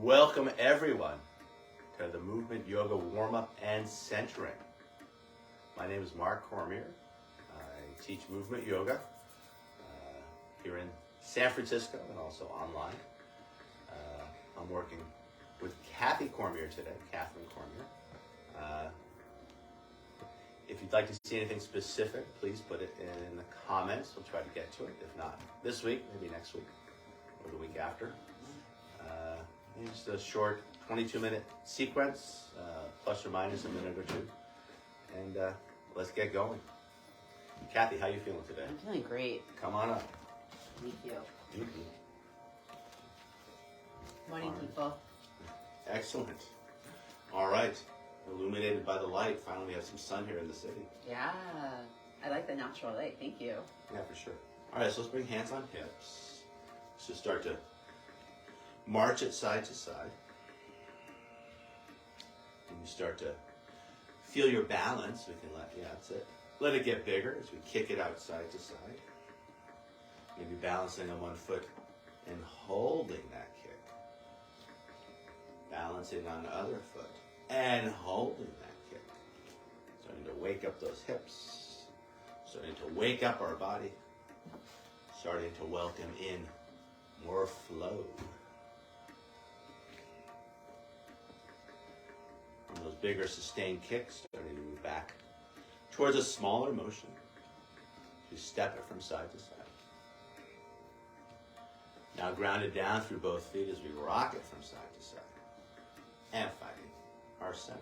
Welcome everyone to the Movement Yoga Warm-Up and Centering. My name is Mark Cormier. I teach movement yoga here in San Francisco and also online. I'm working with Kathy Cormier today, Catherine Cormier. If you'd like to see anything specific, please put it in the comments. We'll try to get to it. If not this week, maybe next week or the week after. Just a short 22-minute sequence, plus or minus a minute or two. And let's get going. Kathy, how are you feeling today? I'm feeling great. Come on up. Thank you. Mm-hmm. Morning, people. Excellent. All right. Illuminated by the light. Finally, we have some sun here in the city. Yeah, I like the natural light. Thank you. Yeah, for sure. All right, so let's bring hands on hips. Let's just start to march it side to side. And you start to feel your balance. We can that's it. Let it get bigger as we kick it out side to side. Maybe balancing on one foot and holding that kick. Balancing on the other foot and holding that kick. Starting to wake up those hips. Starting to wake up our body. Starting to welcome in more flow. From those bigger sustained kicks, starting to move back towards a smaller motion. You step it from side to side. Now ground it down through both feet as we rock it from side to side. And finding our center.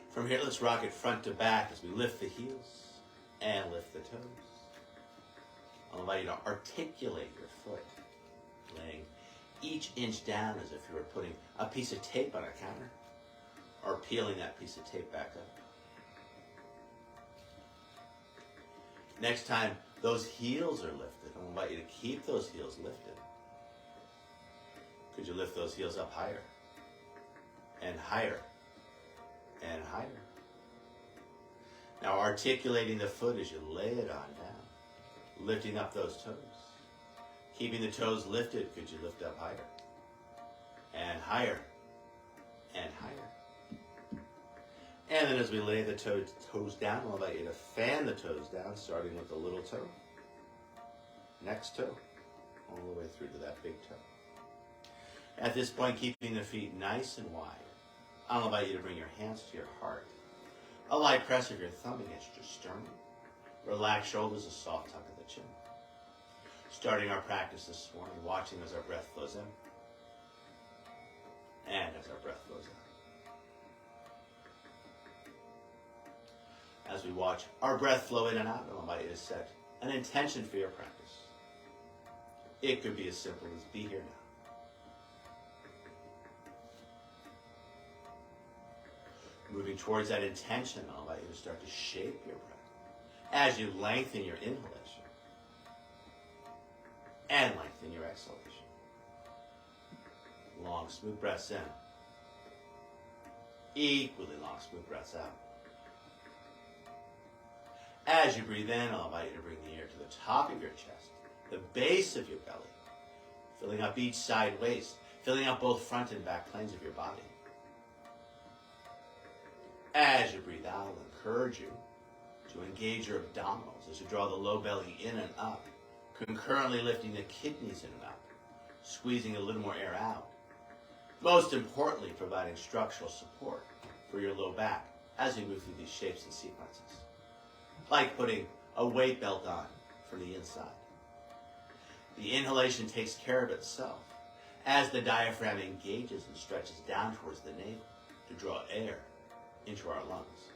From here, let's rock it front to back as we lift the heels and lift the toes. I'll invite you to articulate your foot, laying each inch down as if you were putting a piece of tape on a counter or peeling that piece of tape back up. Next time those heels are lifted, I'll invite you to keep those heels lifted. Could you lift those heels up higher? And higher, and higher. Now articulating the foot as you lay it on down, lifting up those toes. Keeping the toes lifted, could you lift up higher? And higher, and higher. And then as we lay the toes down, I'll invite you to fan the toes down, starting with the little toe, next toe, all the way through to that big toe. At this point, keeping the feet nice and wide, I'll invite you to bring your hands to your heart. A light press of your thumb against your sternum. Relax shoulders, a soft tuck of the chin. Starting our practice this morning, watching as our breath flows in and as our breath flows out. As we watch our breath flow in and out, I'll invite you to set an intention for your practice. It could be as simple as be here now. Moving towards that intention, I'll invite you to start to shape your breath as you lengthen your inhalation and lengthen your exhalation. Long, smooth breaths in. Equally long, smooth breaths out. As you breathe in, I'll invite you to bring the air to the top of your chest, the base of your belly, filling up each side waist, filling up both front and back planes of your body. As you breathe out, I'll encourage you to engage your abdominals as you draw the low belly in and up, concurrently lifting the kidneys in and up, squeezing a little more air out. Most importantly, providing structural support for your low back as you move through these shapes and sequences. Like putting a weight belt on from the inside. The inhalation takes care of itself as the diaphragm engages and stretches down towards the navel to draw air into our lungs.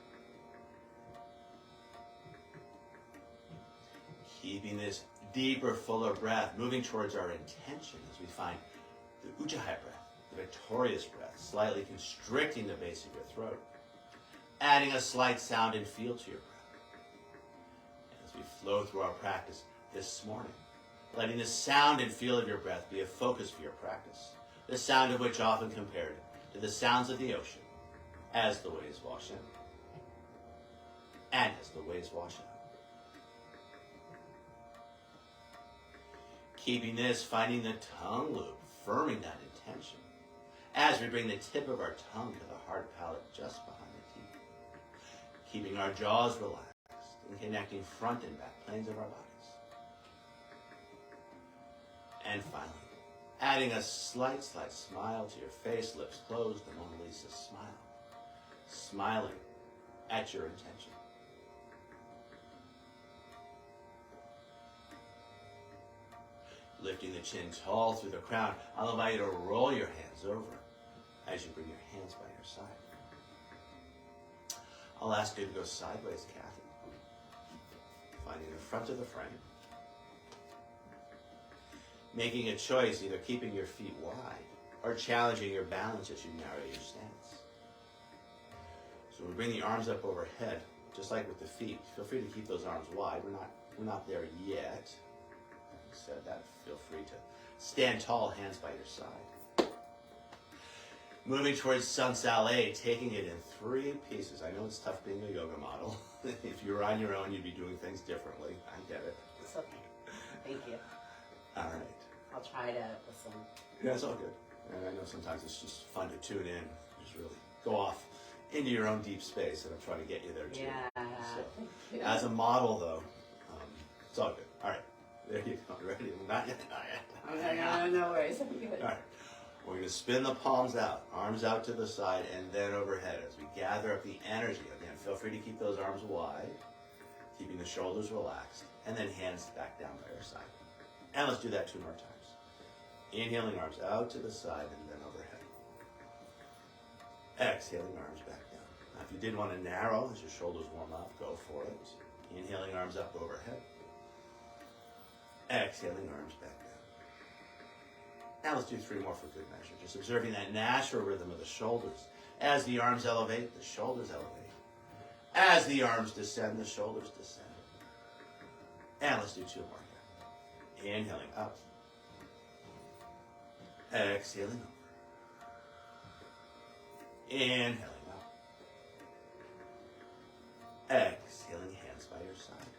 Keeping this deeper, fuller breath, moving towards our intention as we find the Ujjayi breath, the victorious breath, slightly constricting the base of your throat, adding a slight sound and feel to your breath. As we flow through our practice this morning, letting the sound and feel of your breath be a focus for your practice, the sound of which often compared to the sounds of the ocean, as the waves wash in, and as the waves wash out. Keeping this, finding the tongue loop, firming that intention, as we bring the tip of our tongue to the hard palate just behind the teeth, keeping our jaws relaxed and connecting front and back planes of our bodies. And finally, adding a slight smile to your face, lips closed, the Mona Lisa smile, smiling at your intention. Lifting the chin tall through the crown, I'll invite you to roll your hands over as you bring your hands by your side. I'll ask you to go sideways, Kathy, finding the front of the frame. Making a choice, either keeping your feet wide or challenging your balance as you narrow your stance. So we bring the arms up overhead, just like with the feet. Feel free to keep those arms wide. We're not there yet. Having said that, feel free to stand tall, hands by your side. Moving towards Sun Sal A, taking it in 3 pieces. I know it's tough being a yoga model. If you were on your own, you'd be doing things differently. I get it. It's okay. Thank you. All right. I'll try to listen. Yeah, it's all good. And I know sometimes it's just fun to tune in, just really go off into your own deep space, and I'm trying to get you there too. Yeah. So, Thank you. as a model, though, it's all good. All right, there you go. Ready? Not yet. Okay, no worries. I'm good. All right. We're going to spin the palms out, arms out to the side, and then overhead as we gather up the energy. Again, feel free to keep those arms wide, keeping the shoulders relaxed, and then hands back down by your side. And let's do that 2 more times. Inhaling, arms out to the side and then overhead. Exhaling, arms back down. Now, if you did want to narrow as your shoulders warm up, go for it. Inhaling, arms up overhead. Exhaling, arms back down. Now let's do 3 more for good measure. Just observing that natural rhythm of the shoulders. As the arms elevate, the shoulders elevate. As the arms descend, the shoulders descend. And let's do 2 more here. Inhaling up. Exhaling over. Inhaling up. Exhaling, hands by your side.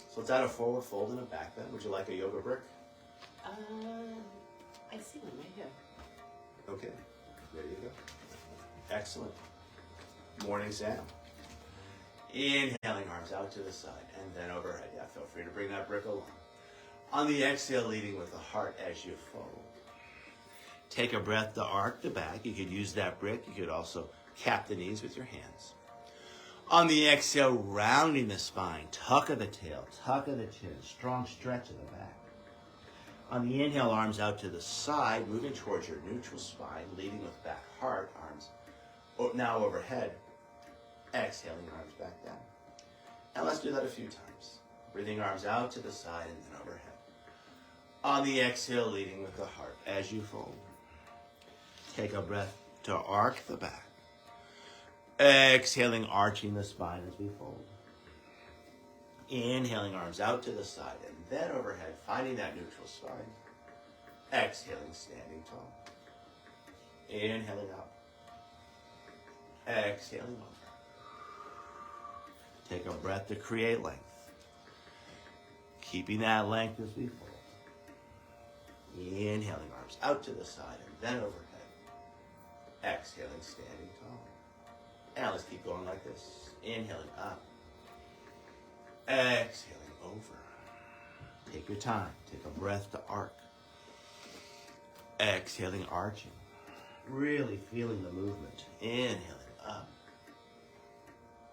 So let's add a forward fold and a back bend. Would you like a yoga brick? I see one right here. Okay, there you go. Excellent. Morning Sam. Inhaling, arms out to the side and then overhead. Yeah, feel free to bring that brick along. On the exhale, leading with the heart as you fold. Take a breath to arc the back. You could use that brick. You could also cap the knees with your hands. On the exhale, rounding the spine, tuck of the tail, tuck of the chin, strong stretch of the back. On the inhale, arms out to the side, moving towards your neutral spine, leading with back heart, arms now overhead. Exhaling, arms back down. Now let's do that a few times. Breathing arms out to the side and then overhead. On the exhale, leading with the heart as you fold. Take a breath to arc the back. Exhaling, arching the spine as we fold. Inhaling, arms out to the side and then overhead, finding that neutral spine. Exhaling, standing tall. Inhaling up. Exhaling over. Take a breath to create length. Keeping that length as we fold. Inhaling, arms out to the side and then overhead. Exhaling, standing tall. Now let's keep going like this. Inhaling up. Exhaling over. Take your time. Take a breath to arc. Exhaling, arching. Really feeling the movement. Inhaling up.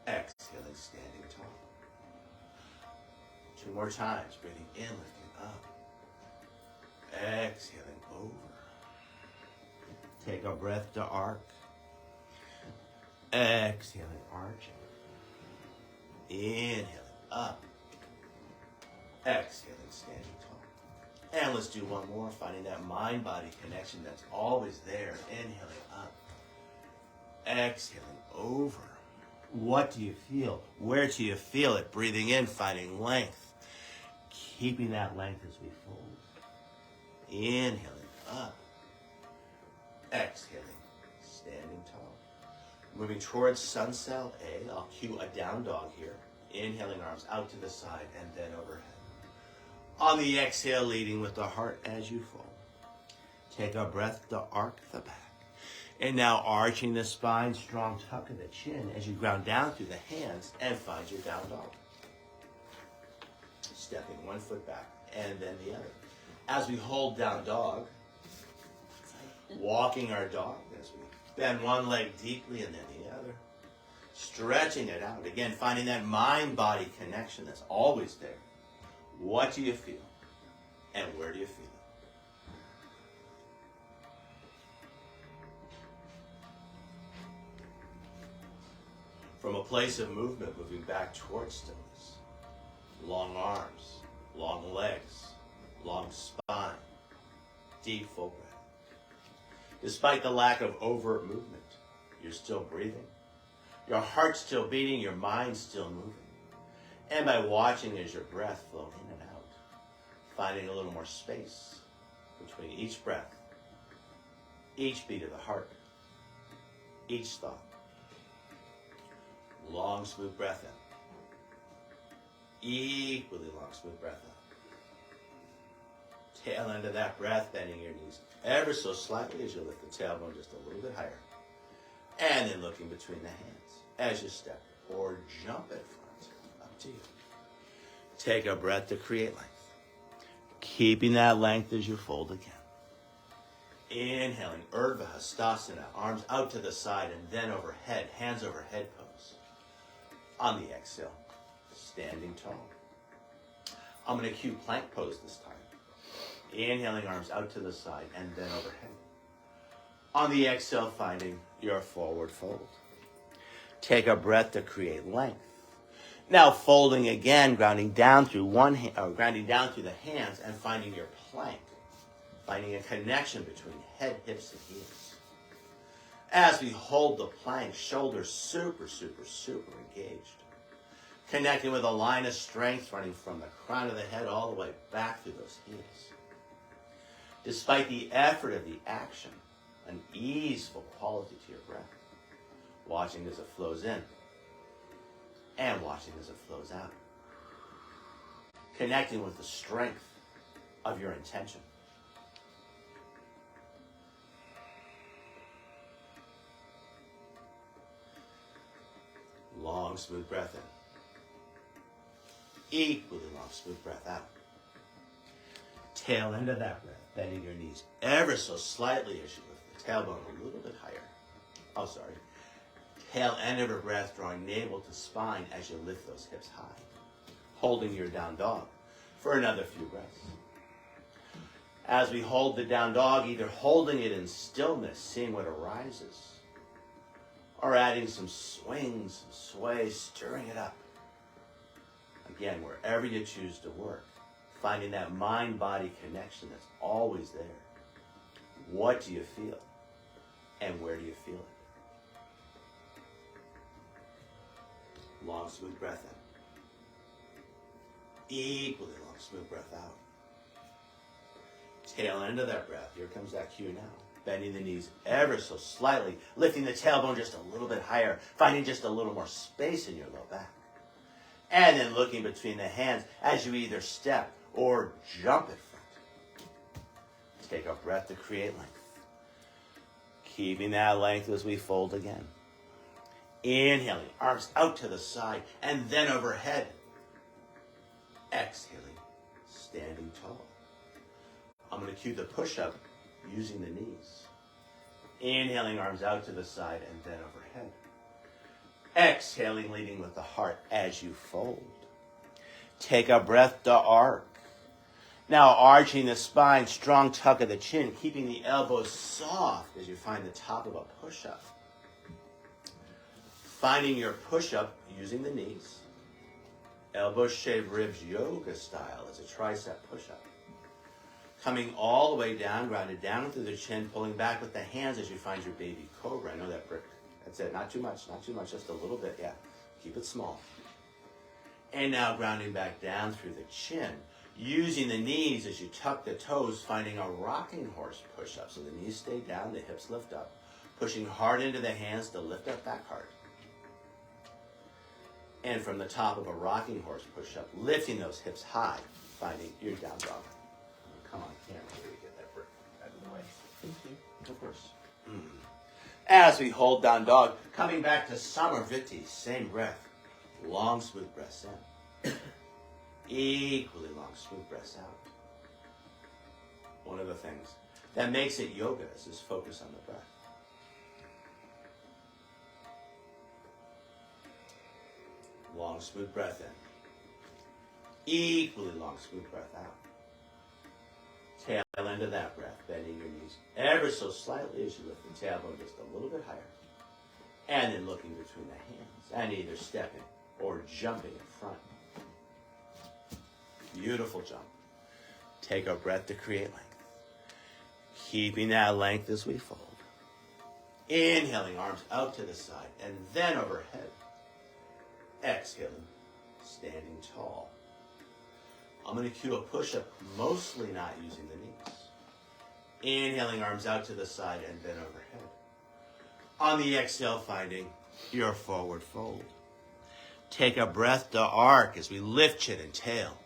Exhaling, standing tall. 2 more times. Breathing in, lifting up. Exhaling over. Take a breath to arc. Exhaling, arching. Inhaling up. Exhaling, standing tall. And let's do 1 more, finding that mind-body connection that's always there. Inhaling up. Exhaling over. What do you feel? Where do you feel it? Breathing in, finding length. Keeping that length as we fold. Inhaling up. Exhaling, standing tall. Moving towards Sun Sal A, I'll cue a down dog here. Inhaling, arms out to the side and then overhead. On the exhale, leading with the heart as you fold. Take a breath to arc the back. And now arching the spine, strong tuck of the chin as you ground down through the hands and find your down dog. Stepping one foot back and then the other. As we hold down dog, walking our dog as we bend one leg deeply and then the other. Stretching it out. Again, finding that mind-body connection that's always there. What do you feel? And where do you feel it? From a place of movement, moving back towards stillness. Long arms, long legs, long spine, deep full breath. Despite the lack of overt movement, you're still breathing. Your heart's still beating, your mind's still moving. And by watching as your breath flow in and out, finding a little more space between each breath, each beat of the heart, each thought. Long, smooth breath in. Equally long, smooth breath out. Tail end of that breath, bending your knees ever so slightly as you lift the tailbone just a little bit higher. And then looking between the hands as you step or jump at front. Up to you. Take a breath to create length. Keeping that length as you fold again. Inhaling, Urdhva Hastasana, arms out to the side and then overhead, hands over head pose. On the exhale, standing tall. I'm going to cue plank pose this time. Inhaling, arms out to the side and then overhead. On the exhale, finding your forward fold. Take a breath to create length. Now folding again, grounding down through grounding down through the hands and finding your plank. Finding a connection between head, hips, and heels. As we hold the plank, shoulders super, super, super engaged. Connecting with a line of strength running from the crown of the head all the way back through those heels. Despite the effort of the action, an easeful quality to your breath. Watching as it flows in and watching as it flows out. Connecting with the strength of your intention. Long, smooth breath in. Equally long, smooth breath out. Tail end of that breath, bending your knees ever so slightly as you lift the tailbone a little bit higher. Oh, sorry. Tail end of your breath, drawing navel to spine as you lift those hips high. Holding your down dog for another few breaths. As we hold the down dog, either holding it in stillness, seeing what arises, or adding some swings, some sway, stirring it up. Again, wherever you choose to work, finding that mind-body connection that's always there. What do you feel? And where do you feel it? Long, smooth breath in. Equally long, smooth breath out. Tail end of that breath. Here comes that cue now. Bending the knees ever so slightly, lifting the tailbone just a little bit higher, finding just a little more space in your low back. And then looking between the hands as you either step or jump at front. Take a breath to create length. Keeping that length as we fold again. Inhaling, arms out to the side and then overhead. Exhaling, standing tall. I'm going to cue the push-up using the knees. Inhaling, arms out to the side and then overhead. Exhaling, leading with the heart as you fold. Take a breath to arc. Now arching the spine, strong tuck of the chin, keeping the elbows soft as you find the top of a push-up. Finding your push-up using the knees. Elbow shave ribs yoga style as a tricep push-up. Coming all the way down, grounded down through the chin, pulling back with the hands as you find your baby cobra. I know that brick. That's it. Not too much, just a little bit. Yeah, keep it small. And now grounding back down through the chin, using the knees as you tuck the toes, finding a rocking horse push-up. So the knees stay down, the hips lift up. Pushing hard into the hands to lift up back hard. And from the top of a rocking horse push-up, lifting those hips high, finding your down dog. Come on, camera, here we get that brick out of the way. Thank you. Of course. As we hold down dog, coming back to Samarviti, same breath. Long, smooth breaths in. Equally long, smooth breaths out. One of the things that makes it yoga is this focus on the breath. Long, smooth breath in. Equally long, smooth breath out. Tail end of that breath, bending your knees ever so slightly as you lift the tailbone just a little bit higher. And then looking between the hands and either stepping or jumping in front. Beautiful jump. Take a breath to create length. Keeping that length as we fold. Inhaling, arms out to the side and then overhead. Exhaling, standing tall. I'm going to cue a push-up, mostly not using the knees. Inhaling, arms out to the side and then overhead. On the exhale, finding your forward fold. Take a breath to arc as we lift chin and tail.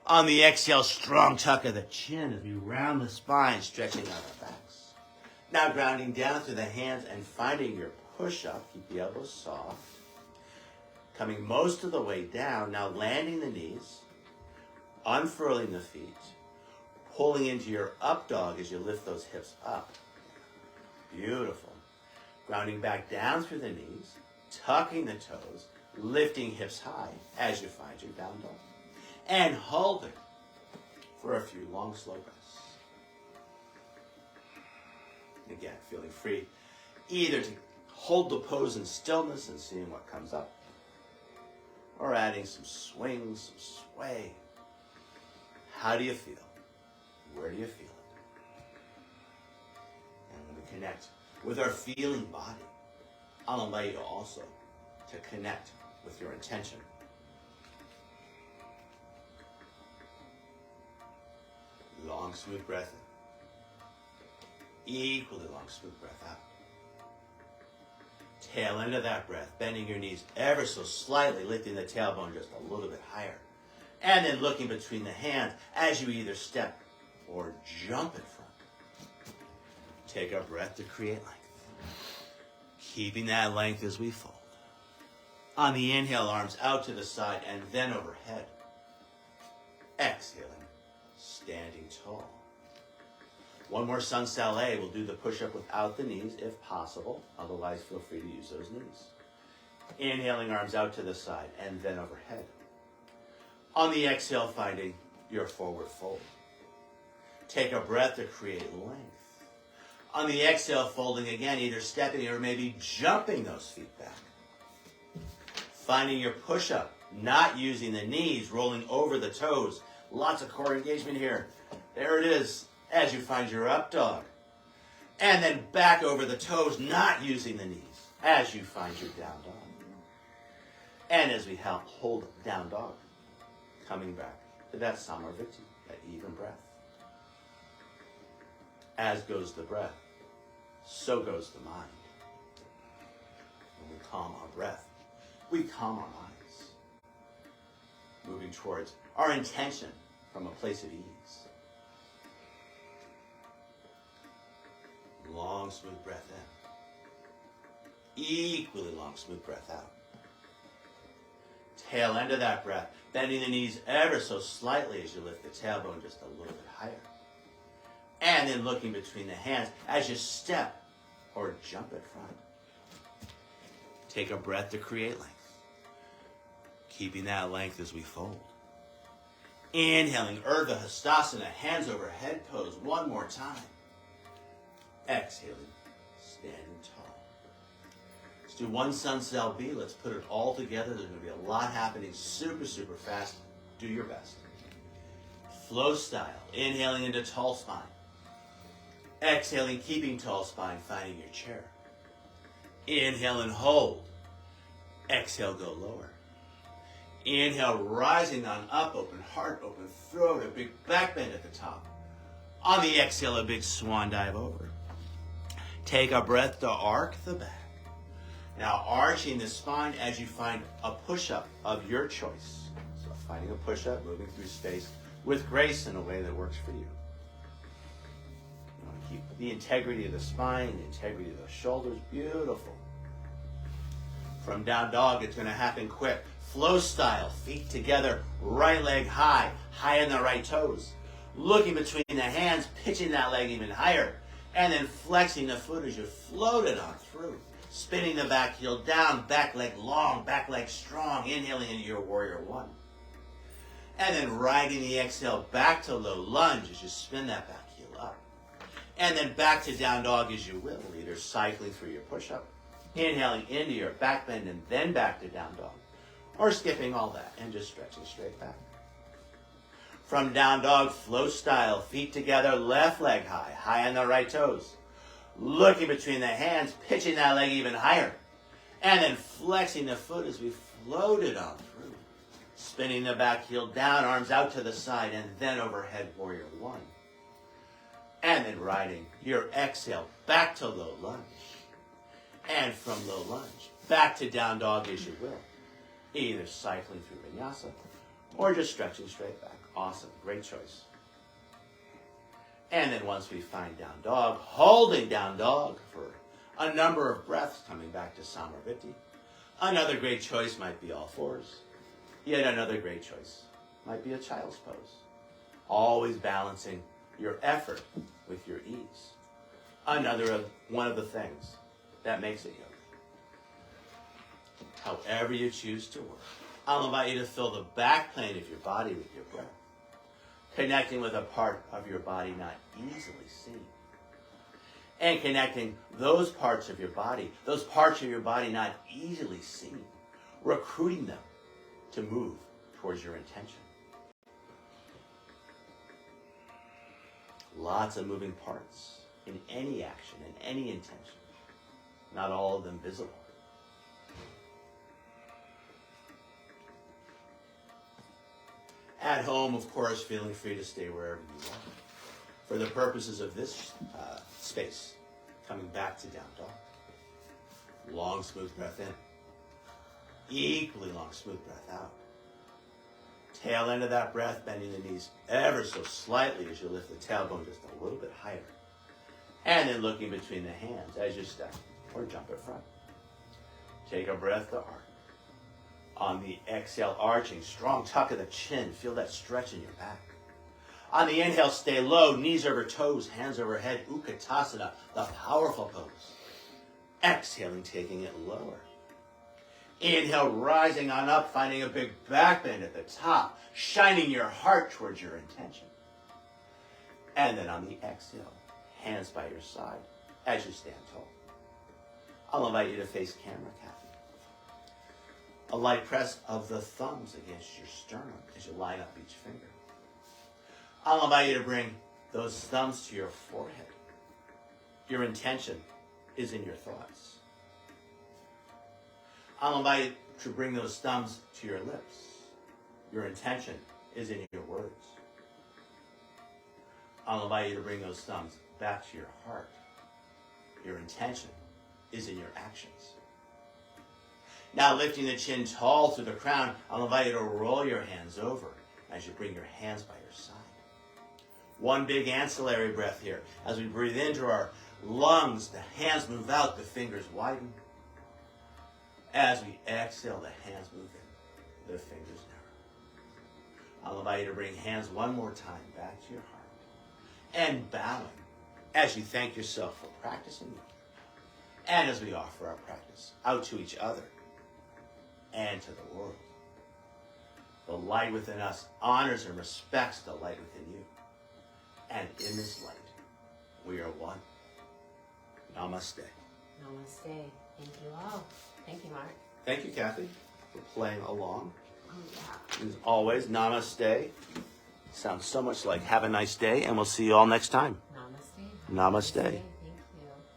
On the exhale, strong tuck of the chin as we round the spine, stretching out our backs. Now grounding down through the hands and finding your push-up. Keep the elbows soft. Coming most of the way down, now landing the knees. Unfurling the feet, pulling into your up dog as you lift those hips up. Beautiful. Grounding back down through the knees, tucking the toes, lifting hips high as you find your down dog. And holding for a few long, slow breaths. Again, feeling free either to hold the pose in stillness and seeing what comes up, or adding some swing, some sway. How do you feel? Where do you feel it? And when we connect with our feeling body, I'll invite you also to connect with your intention. Long, smooth breath in. Equally long, smooth breath out. Tail end of that breath, bending your knees ever so slightly, lifting the tailbone just a little bit higher. And then looking between the hands as you either step or jump in front. Take a breath to create length. Keeping that length as we fold. On the inhale, arms out to the side and then overhead. Exhaling, standing tall. One more sun salé. We'll do the push-up without the knees if possible. Otherwise, feel free to use those knees. Inhaling, arms out to the side and then overhead. On the exhale, finding your forward fold. Take a breath to create length. On the exhale, folding again, either stepping or maybe jumping those feet back. Finding your push-up, not using the knees, rolling over the toes. Lots of core engagement here. There it is, as you find your up dog. And then back over the toes, not using the knees, as you find your down dog. And as we hold down dog. Coming back to that Samarviti, that even breath. As goes the breath, so goes the mind. When we calm our breath, we calm our minds. Moving towards our intention from a place of ease. Long, smooth breath in. Equally long, smooth breath out. Tail end of that breath, bending the knees ever so slightly as you lift the tailbone just a little bit higher. And then looking between the hands as you step or jump in front. Take a breath to create length. Keeping that length as we fold. Inhaling, Urdhva Hastasana, hands over head pose one more time. Exhaling, standing tall. Let's do one sun cell B. Let's put it all together. There's going to be a lot happening super, super fast. Do your best. Flow style. Inhaling into tall spine. Exhaling, keeping tall spine, finding your chair. Inhale and hold. Exhale, go lower. Inhale, rising on up, open heart, open throat, a big back bend at the top. On the exhale, a big swan dive over. Take a breath to arc the back. Now arching the spine as you find a push-up of your choice. So finding a push-up, moving through space with grace in a way that works for you. Keep the integrity of the spine, the integrity of the shoulders. Beautiful. From down dog, it's going to happen quick. Flow style, feet together, right leg high, high on the right toes. Looking between the hands, pitching that leg even higher. And then flexing the foot as you float it on through. Spinning the back heel down, back leg long, back leg strong. Inhaling into your warrior one. And then riding the exhale back to low lunge as you spin that back heel up. And then back to down dog as you will, either cycling through your push-up, inhaling into your back bend and then back to down dog, or skipping all that and just stretching straight back. From down dog, flow style, feet together, left leg high, high on the right toes. Looking between the hands, pitching that leg even higher. And then flexing the foot as we float it on through. Spinning the back heel down, arms out to the side, and then overhead warrior one. And then riding your exhale back to low lunge. And from low lunge, back to down dog as you will. Either cycling through vinyasa or just stretching straight back. Awesome, great choice. And then once we find down dog, holding down dog for a number of breaths, coming back to Samarviti. Another great choice might be all fours. Yet another great choice might be a child's pose. Always balancing your effort with your ease. One of the things that makes it yoga. However you choose to work, I'll invite you to fill the back plane of your body with your breath, connecting with a part of your body not easily seen, and connecting those parts of your body not easily seen, recruiting them to move towards your intention. Lots of moving parts in any action, in any intention, not all of them visible. At home, of course, feeling free to stay wherever you are. For the purposes of this space, coming back to down dog. Long, smooth breath in. Equally long, smooth breath out. Tail end of that breath, bending the knees ever so slightly as you lift the tailbone just a little bit higher. And then looking between the hands as you step or jump at front. Take a breath to arc. On the exhale, arching, strong tuck of the chin. Feel that stretch in your back. On the inhale, stay low, knees over toes, hands over head, Utkatasana, the powerful pose. Exhaling, taking it lower. Inhale, rising on up, finding a big back bend at the top, shining your heart towards your intention. And then on the exhale, hands by your side as you stand tall. I'll invite you to face camera, Kathy. A light press of the thumbs against your sternum as you line up each finger. I'll invite you to bring those thumbs to your forehead. Your intention is in your thoughts. I'll invite you to bring those thumbs to your lips. Your intention is in your words. I'll invite you to bring those thumbs back to your heart. Your intention is in your actions. Now lifting the chin tall through the crown, I'll invite you to roll your hands over as you bring your hands by your side. One big ancillary breath here. As we breathe into our lungs, the hands move out, the fingers widen. As we exhale, the hands move in, the fingers narrow. I'll invite you to bring hands one more time back to your heart. And bowing as you thank yourself for practicing. And as we offer our practice out to each other and to the world. The light within us honors and respects the light within you. And in this light, we are one. Namaste. Namaste. Thank you all. Thank you, Mark. Thank you, Kathy, for playing along. Oh, yeah. As always, namaste. Sounds so much like have a nice day, and we'll see you all next time. Namaste. Namaste. Namaste.